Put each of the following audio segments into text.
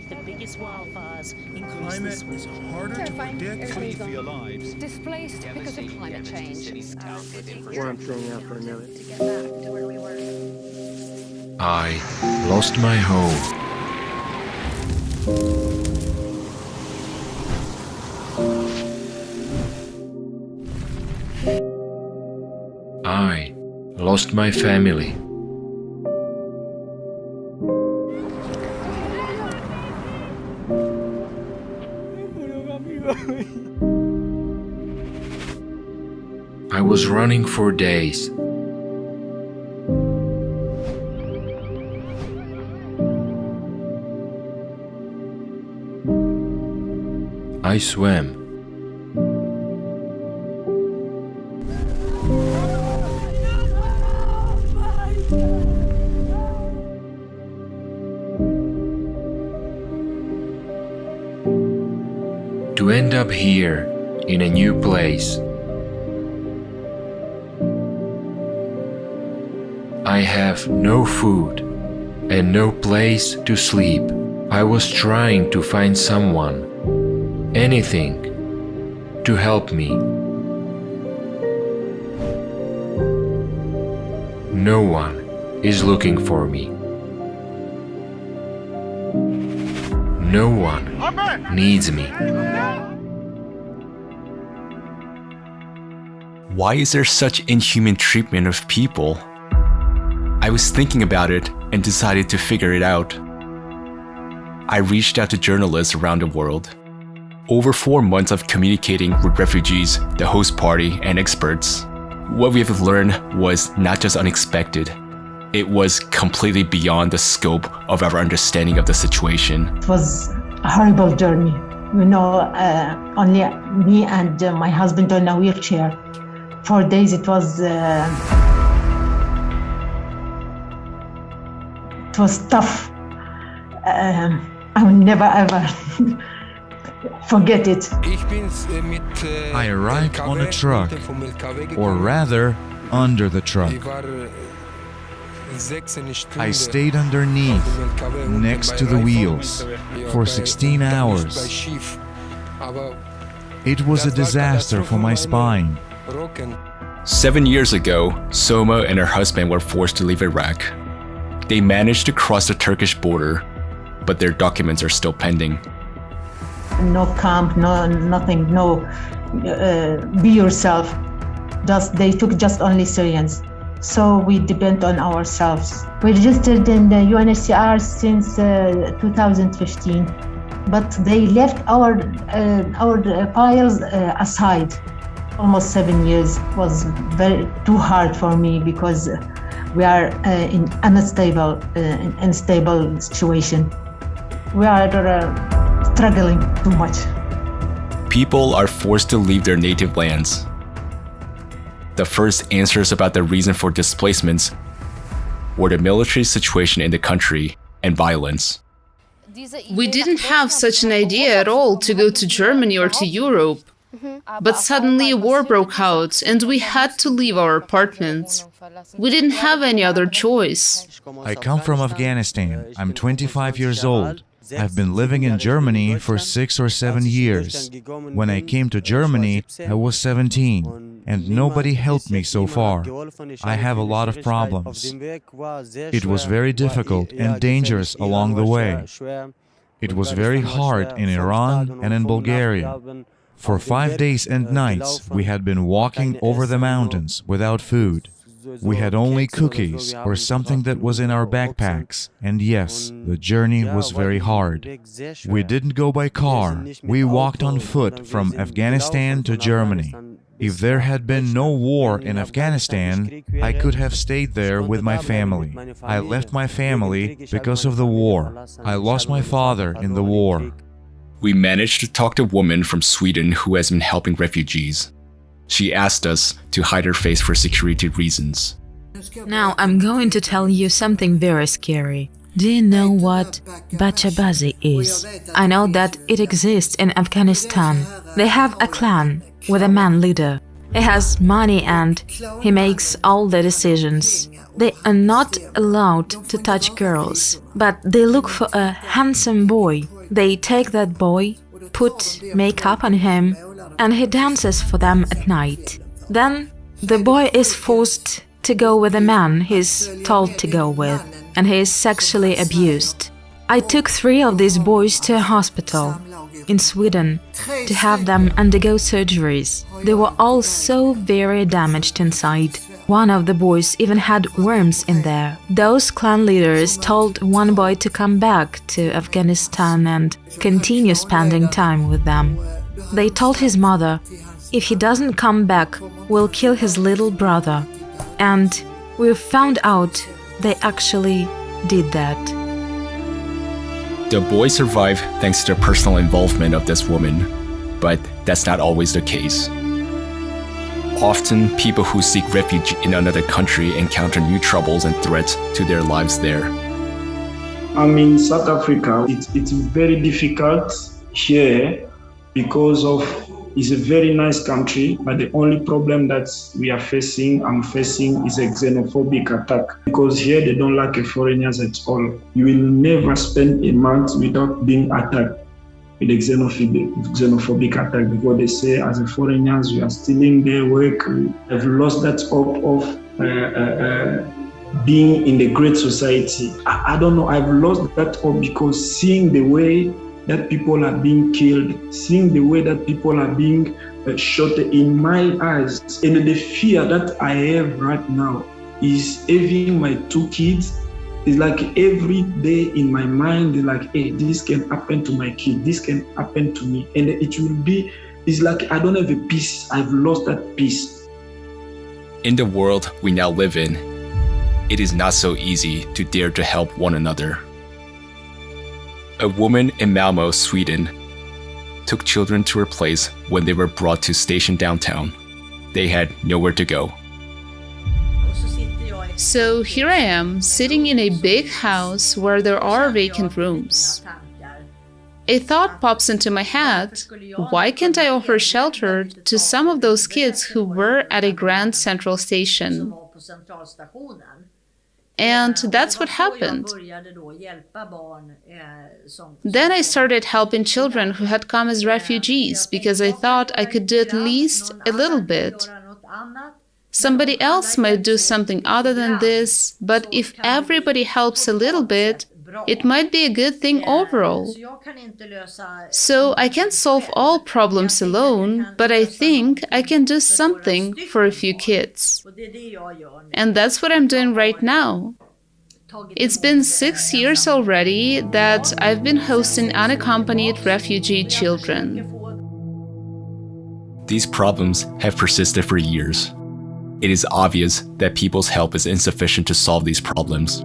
The biggest wildfires in Greece Climate this is winter. harder to predict. Flee for your lives. Displaced because of climate change. Or I'm staying out for another. To get back to where we were. I lost my home. I lost my family. I was running for days. I swam. To end up here in a new place. I have no food and no place to sleep. I was trying to find someone, anything, to help me. No one is looking for me. No one needs me. Why is there such inhuman treatment of people? I was thinking about it and decided to figure it out. I reached out to journalists around the world. Over 4 months of communicating with refugees, the host party, and experts, what we have learned was not just unexpected, it was completely beyond the scope of our understanding of the situation. It was a horrible journey. Only me and my husband on a wheelchair. 4 days it was tough. I will never ever forget it. I arrived on a truck, or rather, under the truck. I stayed underneath, next to the wheels, for 16 hours. It was a disaster for my spine. 7 years ago, Soma and her husband were forced to leave Iraq. They managed to cross the Turkish border, but their documents are still pending. No camp, no nothing, no be yourself. They took just only Syrians. So we depend on ourselves. We registered in the UNHCR since 2015, but they left our files aside. Almost 7 years was too hard for me because we are in unstable situation. We are struggling too much. People are forced to leave their native lands. The first answers about the reason for displacements were the military situation in the country and violence. We didn't have such an idea at all to go to Germany or to Europe. But suddenly a war broke out and we had to leave our apartments. We didn't have any other choice. I come from Afghanistan. I'm 25 years old. I've been living in Germany for 6 or 7 years. When I came to Germany, I was 17, and nobody helped me so far. I have a lot of problems. It was very difficult and dangerous along the way. It was very hard in Iran and in Bulgaria. For 5 days and nights, we had been walking over the mountains without food. We had only cookies or something that was in our backpacks. And yes, the journey was very hard. We didn't go by car. We walked on foot from Afghanistan to Germany. If there had been no war in Afghanistan, I could have stayed there with my family. I left my family because of the war. I lost my father in the war. We managed to talk to a woman from Sweden who has been helping refugees. She asked us to hide her face for security reasons. Now I'm going to tell you something very scary. Do you know what Bachabazi is? I know that it exists in Afghanistan. They have a clan with a man leader. He has money and he makes all the decisions. They are not allowed to touch girls, but they look for a handsome boy. They take that boy, put makeup on him, and he dances for them at night. Then the boy is forced to go with a man he's told to go with, and he is sexually abused. I took 3 of these boys to a hospital in Sweden to have them undergo surgeries. They were all so very damaged inside. One of the boys even had worms in there. Those clan leaders told one boy to come back to Afghanistan and continue spending time with them. They told his mother, if he doesn't come back, we'll kill his little brother. And we found out they actually did that. The boy survived thanks to the personal involvement of this woman, but that's not always the case. Often, people who seek refuge in another country encounter new troubles and threats to their lives there. I'm in South Africa. It's very difficult here because it's a very nice country, but the only problem that I'm facing is a xenophobic attack. Because here they don't like foreigners at all. You will never spend a month without being attacked with a xenophobic attack, because they say as a foreigners you are stealing their work. I've lost that hope of being in the great society. I don't know, I've lost that hope because seeing the way that people are being killed, seeing the way that people are being shot in my eyes, and the fear that I have right now is having my 2 kids. It's like every day in my mind, it's like, hey, this can happen to my kid, this can happen to me. And it's like I don't have a peace. I've lost that peace. In the world we now live in, it is not so easy to dare to help one another. A woman in Malmö, Sweden, took children to her place when they were brought to station downtown. They had nowhere to go. So here I am, sitting in a big house where there are vacant rooms. A thought pops into my head, why can't I offer shelter to some of those kids who were at a Grand Central Station? And that's what happened. Then I started helping children who had come as refugees because I thought I could do at least a little bit. Somebody else might do something other than this, but if everybody helps a little bit, it might be a good thing overall. So I can't solve all problems alone, but I think I can do something for a few kids. And that's what I'm doing right now. It's been 6 years already that I've been hosting unaccompanied refugee children. These problems have persisted for years. It is obvious that people's help is insufficient to solve these problems.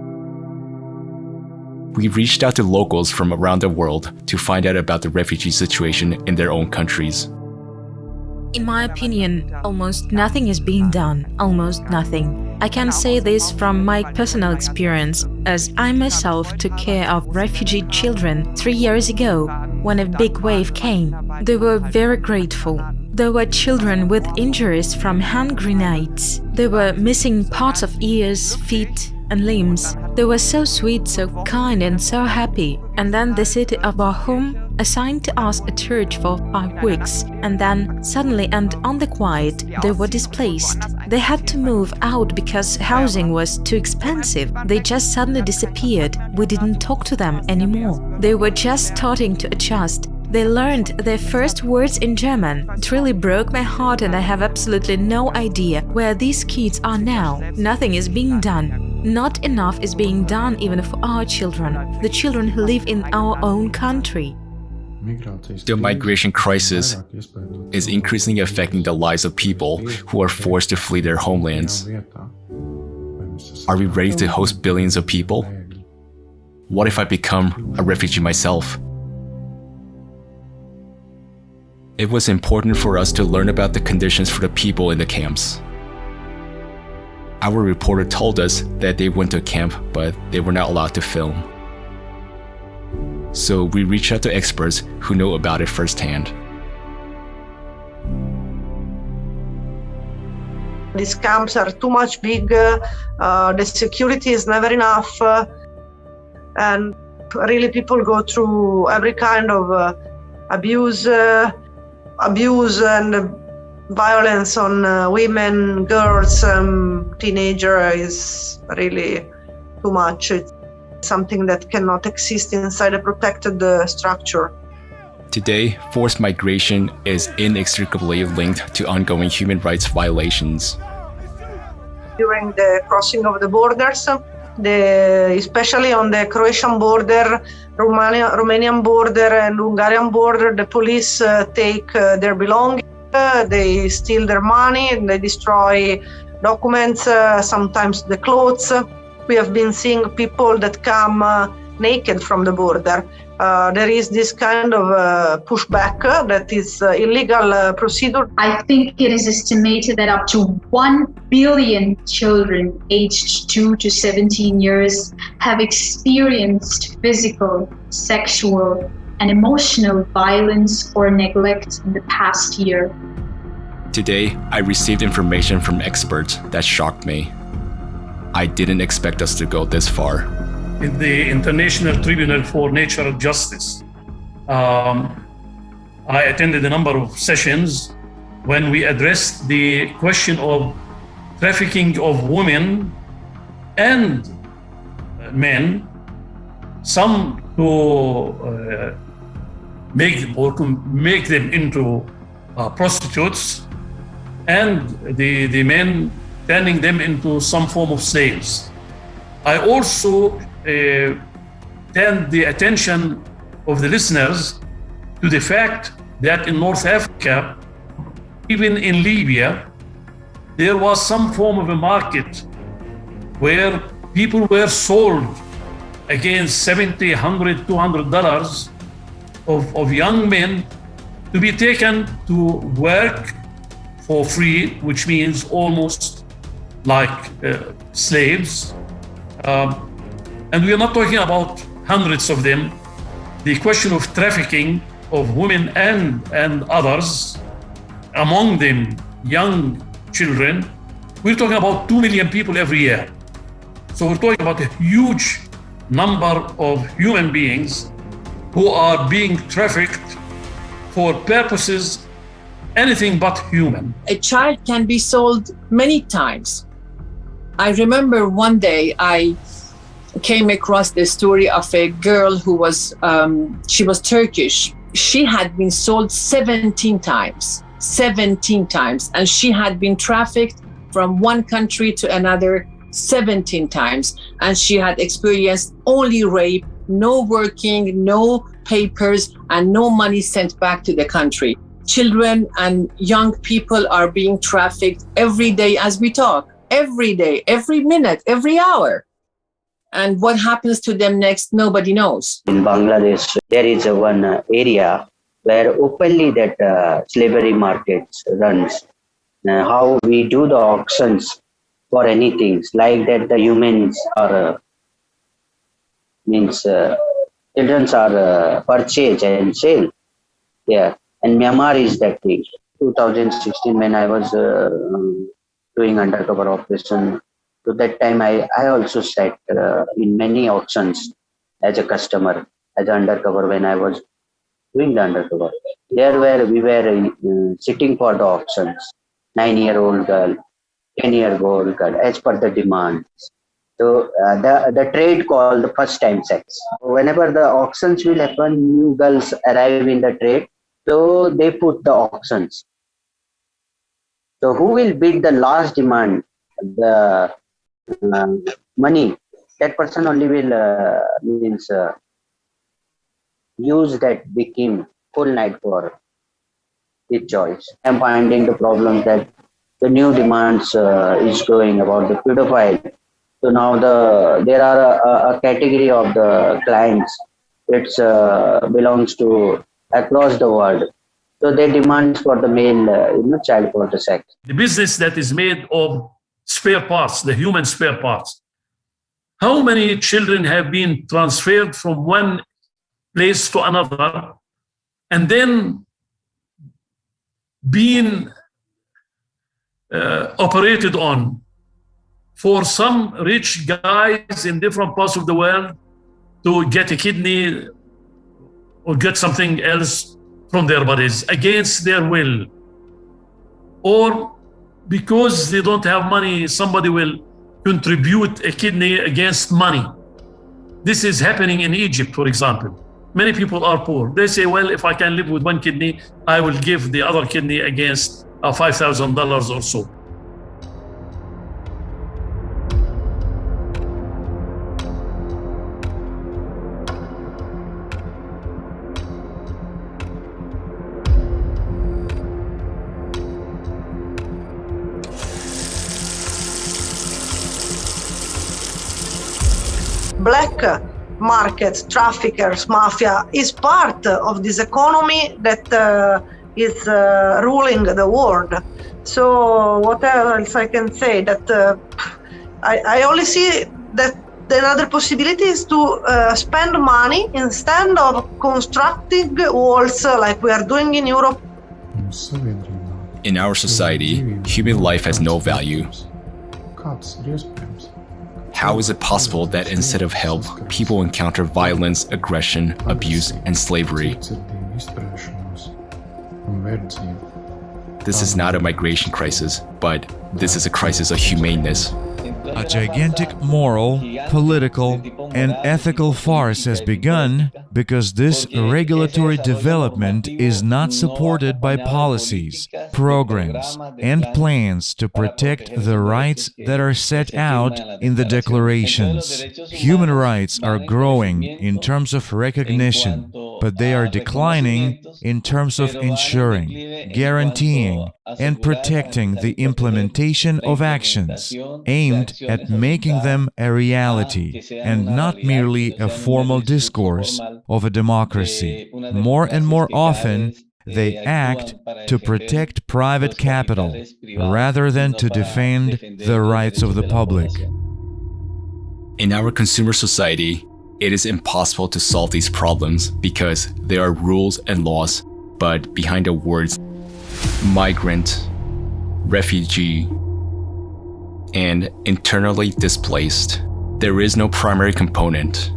We reached out to locals from around the world to find out about the refugee situation in their own countries. In my opinion, almost nothing is being done, almost nothing. I can say this from my personal experience, as I myself took care of refugee children 3 years ago when a big wave came. They were very grateful. There were children with injuries from hand grenades. They were missing parts of ears, feet, and limbs. They were so sweet, so kind, and so happy. And then the city of our home assigned to us a church for 5 weeks. And then, suddenly and on the quiet, they were displaced. They had to move out because housing was too expensive. They just suddenly disappeared. We didn't talk to them anymore. They were just starting to adjust. They learned their first words in German. It really broke my heart, and I have absolutely no idea where these kids are now. Nothing is being done. Not enough is being done even for our children, the children who live in our own country. The migration crisis is increasingly affecting the lives of people who are forced to flee their homelands. Are we ready to host billions of people? What if I become a refugee myself? It was important for us to learn about the conditions for the people in the camps. Our reporter told us that they went to a camp, but they were not allowed to film. So we reached out to experts who know about it firsthand. These camps are too much big, the security is never enough, and really people go through every kind of abuse and violence on women, girls, teenagers is really too much. It's something that cannot exist inside a protected structure. Today, forced migration is inextricably linked to ongoing human rights violations. During the crossing of the borders, especially on the Croatian border, Romanian border and Hungarian border, the police take their belongings, they steal their money, and they destroy documents, sometimes the clothes. We have been seeing people that come naked from the border. There is this kind of pushback that is illegal procedure. I think it is estimated that up to 1 billion children aged 2 to 17 years have experienced physical, sexual, and emotional violence or neglect in the past year. Today, I received information from experts that shocked me. I didn't expect us to go this far. In the International Tribunal for Natural Justice, I attended a number of sessions when we addressed the question of trafficking of women and men, some to make them into prostitutes, and the men turning them into some form of slaves. I also turn the attention of the listeners to the fact that in North Africa, even in Libya, there was some form of a market where people were sold against $70, $100, $200 of young men to be taken to work for free, which means almost like slaves. And we are not talking about hundreds of them. The question of trafficking of women and others, among them young children, we're talking about 2 million people every year. So we're talking about a huge number of human beings who are being trafficked for purposes anything but human. A child can be sold many times. I remember one day I came across the story of a girl who was, she was Turkish. She had been sold 17 times, and she had been trafficked from one country to another 17 times. And she had experienced only rape, no working, no papers, and no money sent back to the country. Children and young people are being trafficked every day as we talk, every day, every minute, every hour. And what happens to them next, nobody knows. In Bangladesh, there is one area where openly that slavery market runs. How we do the auctions for anything, like that the humans are, children are purchased and sold. Yeah, and Myanmar is that thing. 2016, when I was doing undercover operation, to that time I also sat in many auctions as a customer, as an undercover when I was doing the undercover. There where we were sitting for the auctions, 9-year-old girl, 10-year-old girl, as per the demand. So the trade called the first time sex. Whenever the auctions will happen, new girls arrive in the trade, so they put the auctions. So who will bid the last demand, the money, that person only will use that victim full night for his choice. I'm finding the problem that the new demands is going about the pedophile. So now there are a category of the clients. It belongs to across the world. So they demand for the male child for the sex. The business that is made of spare parts, the human spare parts. How many children have been transferred from one place to another and then being operated on for some rich guys in different parts of the world to get a kidney or get something else from their bodies against their will. Or because they don't have money, somebody will contribute a kidney against money. This is happening in Egypt, for example. Many people are poor. They say, well, if I can live with one kidney, I will give the other kidney against $5,000 or so. Black market, traffickers, mafia is part of this economy that is ruling the world. So what else I can say? That I only see that the other possibility is to spend money instead of constructing walls like we are doing in Europe. In our society, human life has no value. How is it possible that instead of help, people encounter violence, aggression, abuse, and slavery? This is not a migration crisis, but this is a crisis of humaneness. A gigantic moral, political, and ethical farce has begun because this regulatory development is not supported by policies, programs, and plans to protect the rights that are set out in the declarations. Human rights are growing in terms of recognition, but they are declining in terms of ensuring, guaranteeing, and protecting the implementation of actions aimed at making them a reality and not merely a formal discourse of a democracy. More and more often, they act to protect private capital rather than to defend the rights of the public. In our consumer society, it is impossible to solve these problems because there are rules and laws, but behind the words migrant, refugee, and internally displaced, there is no primary component: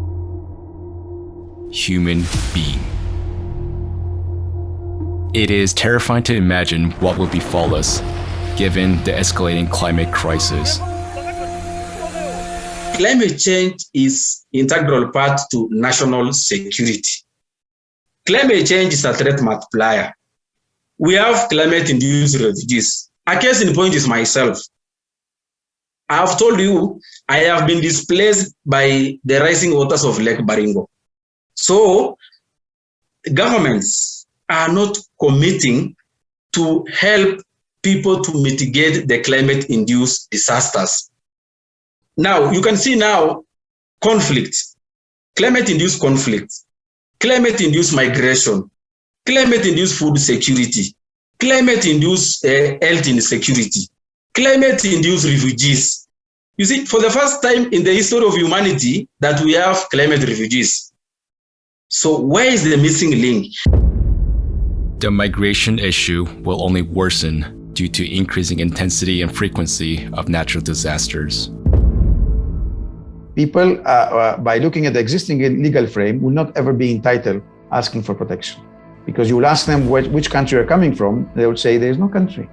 human being. It is terrifying to imagine what will befall us given the escalating climate crisis. Climate change is an integral part to national security. Climate change is a threat multiplier. We have climate-induced refugees. A case in point is myself. I have told you I have been displaced by the rising waters of Lake Baringo. So governments are not committing to help people to mitigate the climate-induced disasters. Now, you can see now conflict, climate-induced conflict, climate-induced migration, climate-induced food security, climate-induced health insecurity, climate-induced refugees. You see, for the first time in the history of humanity that we have climate refugees. So where is the missing link? The migration issue will only worsen due to increasing intensity and frequency of natural disasters. People, by looking at the existing legal frame, will not ever be entitled asking for protection. Because you will ask them which country you're coming from, they will say there is no country.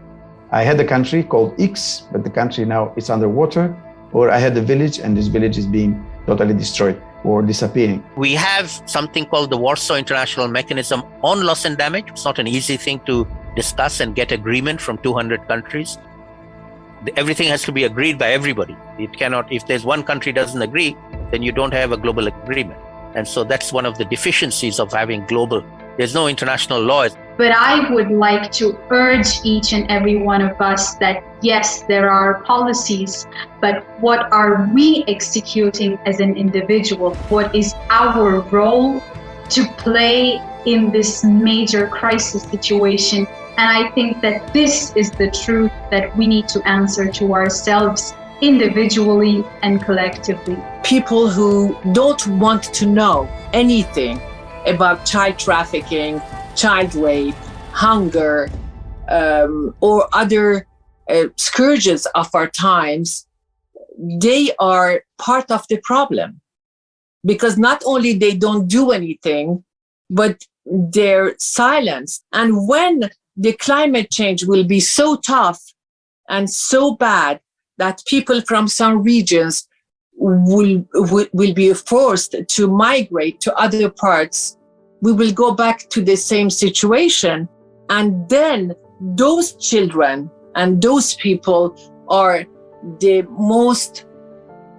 I had a country called X, but the country now is underwater, or I had a village and this village is being totally destroyed or disappearing. We have something called the Warsaw International Mechanism on Loss and Damage. It's not an easy thing to discuss and get agreement from 200 countries. Everything has to be agreed by everybody. It cannot, if there's one country doesn't agree, then you don't have a global agreement. And so that's one of the deficiencies of having global. There's no international law. But I would like to urge each and every one of us that yes, there are policies, but what are we executing as an individual? What is our role to play in this major crisis situation? And I think that this is the truth that we need to answer to ourselves individually and collectively. People who don't want to know anything about child trafficking, child rape, hunger, or other scourges of our times, they are part of the problem. Because not only they don't do anything, but they're silenced. And when the climate change will be so tough and so bad that people from some regions will be forced to migrate to other parts, we will go back to the same situation. And then those children and those people are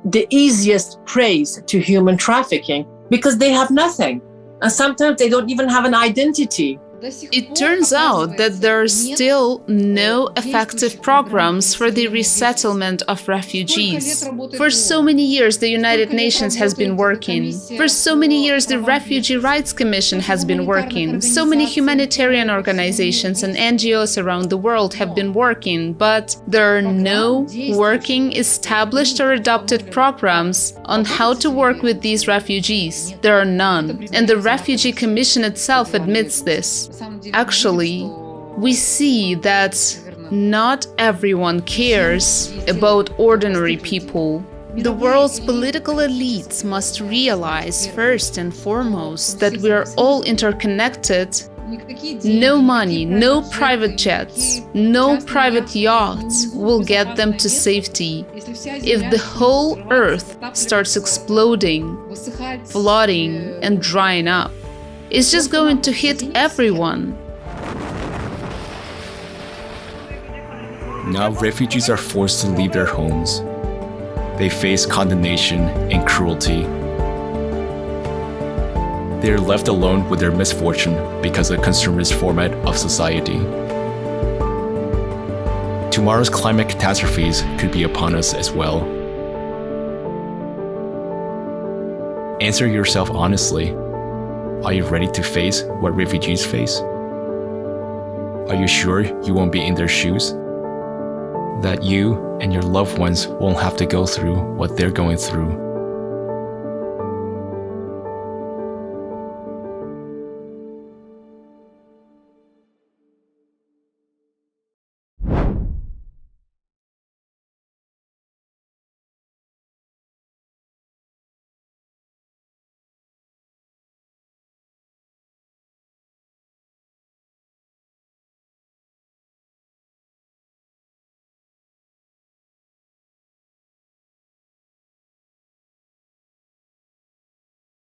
the easiest prey to human trafficking because they have nothing. And sometimes they don't even have an identity. It turns out that there are still no effective programs for the resettlement of refugees. For so many years, the United Nations has been working. For so many years, the Refugee Rights Commission has been working. So many humanitarian organizations and NGOs around the world have been working, but there are no working, established or adopted programs on how to work with these refugees. There are none. And the Refugee Commission itself admits this. Actually, we see that not everyone cares about ordinary people. The world's political elites must realize first and foremost that we are all interconnected. No money, no private jets, no private yachts will get them to safety. If the whole earth starts exploding, flooding, and drying up, it's just going to hit everyone. Now refugees are forced to leave their homes. They face condemnation and cruelty. They are left alone with their misfortune because of the consumerist format of society. Tomorrow's climate catastrophes could be upon us as well. Answer yourself honestly. Are you ready to face what refugees face? Are you sure you won't be in their shoes? That you and your loved ones won't have to go through what they're going through?